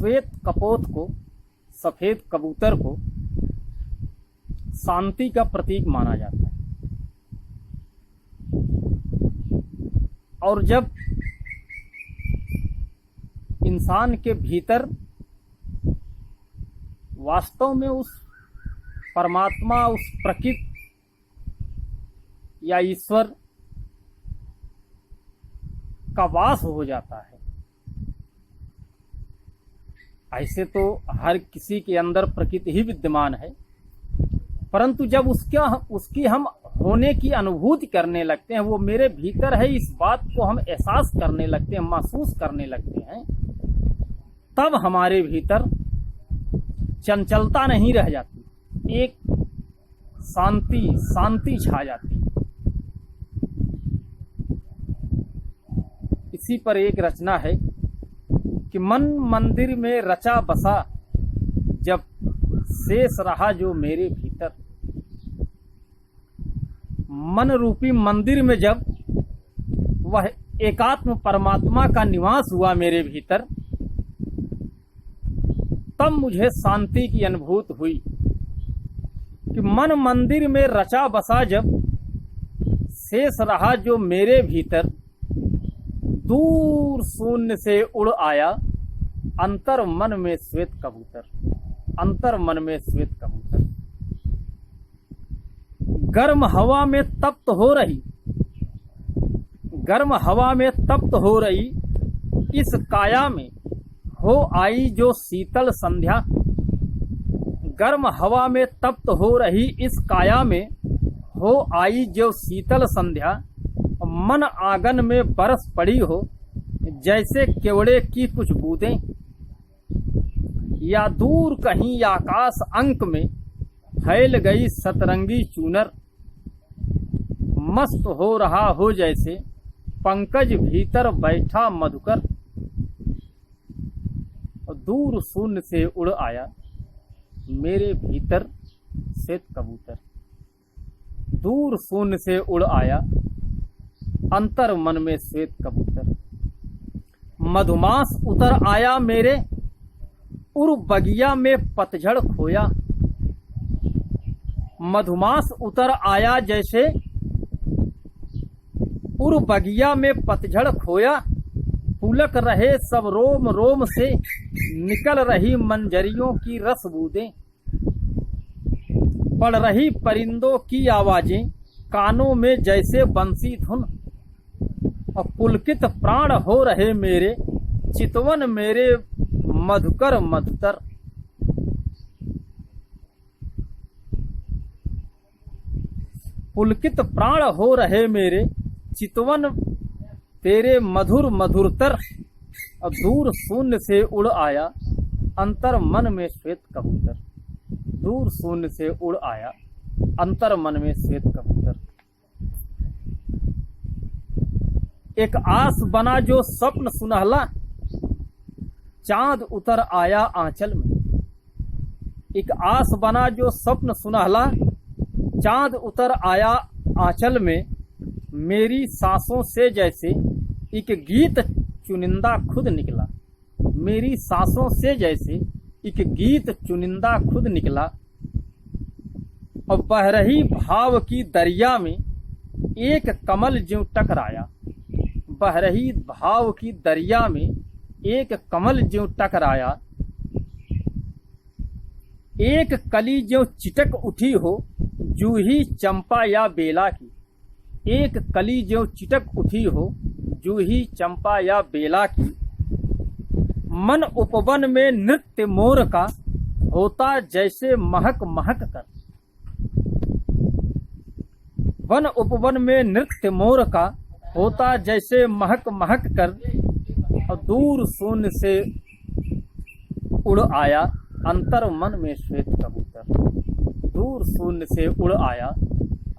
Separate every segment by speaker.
Speaker 1: श्वेत कपोत को, सफेद कबूतर को शांति का प्रतीक माना जाता है। और जब इंसान के भीतर वास्तव में उस परमात्मा, उस प्रकृति या ईश्वर का वास हो जाता है, ऐसे तो हर किसी के अंदर प्रकृति ही विद्यमान है, परंतु जब उसकी हम होने की अनुभूति करने लगते हैं, वो मेरे भीतर है, इस बात को हम एहसास करने लगते हैं, महसूस करने लगते हैं, तब हमारे भीतर चंचलता नहीं रह जाती, एक शांति छा जाती है। इसी पर एक रचना है कि मन मंदिर में रचा बसा, जब शेष रहा जो मेरे भीतर। मन रूपी मंदिर में जब वह एकात्म परमात्मा का निवास हुआ मेरे भीतर, तब मुझे शांति की अनुभूति हुई कि मन मंदिर में रचा बसा, जब शेष रहा जो मेरे भीतर, दूर शून्य से उड़ आया अंतर मन में श्वेत कबूतर, अंतर मन में श्वेत कबूतर। गर्म हवा में तप्त हो रही, गर्म हवा में तप्त हो रही इस काया में हो आई जो शीतल संध्या। गर्म हवा में तप्त हो रही इस काया में हो आई जो शीतल संध्या। मन आंगन में बरस पड़ी हो जैसे केवड़े की कुछ बूंदें, या दूर कहीं आकाश अंक में फैल गई सतरंगी चूनर। मस्त हो रहा हो जैसे पंकज भीतर बैठा मधुकर। दूर शून्य से उड़ आया मेरे भीतर श्वेत कबूतर। दूर शून्य से उड़ आया अंतर मन में श्वेत कबूतर। मधुमास उतर आया मेरे उर बगिया में पतझड़ खोया। मधुमास उतर आया जैसे उर बगिया में पतझड़ खोया। पुलक रहे सब रोम रोम से निकल रही मंजरियों की रस बूंदें। पड़ रही परिंदों की आवाजें कानों में जैसे बंसी धुन। और पुलकित प्राण हो रहे मेरे चितवन मेरे मधुकर मधुतर। पुलकित प्राण हो रहे मेरे चितवन तेरे मधुर मधुरतर। और दूर शून्य से उड़ आया अंतर मन में श्वेत कबूतर। दूर शून्य से उड़ आया अंतर मन में श्वेत कबूतर। एक आस बना जो स्वप्न सुनहला, चांद उतर आया आंचल में। एक आस बना जो स्वप्न सुनहला, चांद उतर आया आंचल में। मेरी सांसों से जैसे एक गीत चुनिंदा खुद निकला। मेरी सांसों से जैसे एक गीत चुनिंदा खुद निकला। और बह रही भाव की दरिया में एक कमल ज्यों टकराया। बह रही भाव की दरिया में एक कमल ज्यों टकराया। एक कली ज्यों चिटक उठी हो जूही चंपा या बेला की। एक कली ज्यों चिटक उठी हो जूही चंपा या बेला की। मन उपवन में नृत्य मोर का होता जैसे महक महक कर। वन उपवन में नृत्य मोर का होता जैसे महक महक कर। और दूर शून्य से उड़ आया अंतर मन में श्वेत कबूतर। दूर शून्य से उड़ आया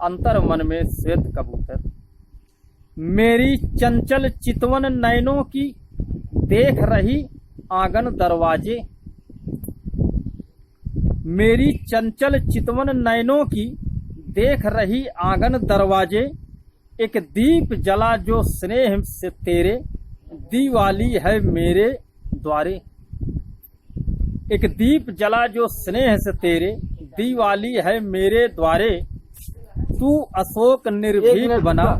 Speaker 1: अंतर मन में श्वेत कबूतर। मेरी चंचल चितवन नयनों की देख रही आंगन दरवाजे। मेरी चंचल चितवन नयनों की देख रही आंगन दरवाजे। एक दीप जला जो स्नेह से तेरे दीवाली है मेरे द्वारे। एक दीप जला जो स्नेह से तेरे, दीवाली है मेरे द्वारे। तू अशोक निर्भीक बना,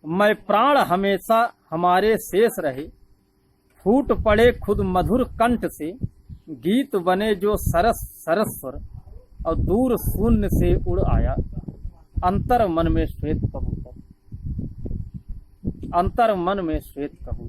Speaker 1: मैं प्राण हमेशा हमारे शेष रहे। फूट पड़े खुद मधुर कंठ से, गीत बने जो सरस सरस स्वर, और दूर शून्य से उड़ आया अंतर मन में श्वेत कबूतर। अंतर मन में श्वेत कबूतर।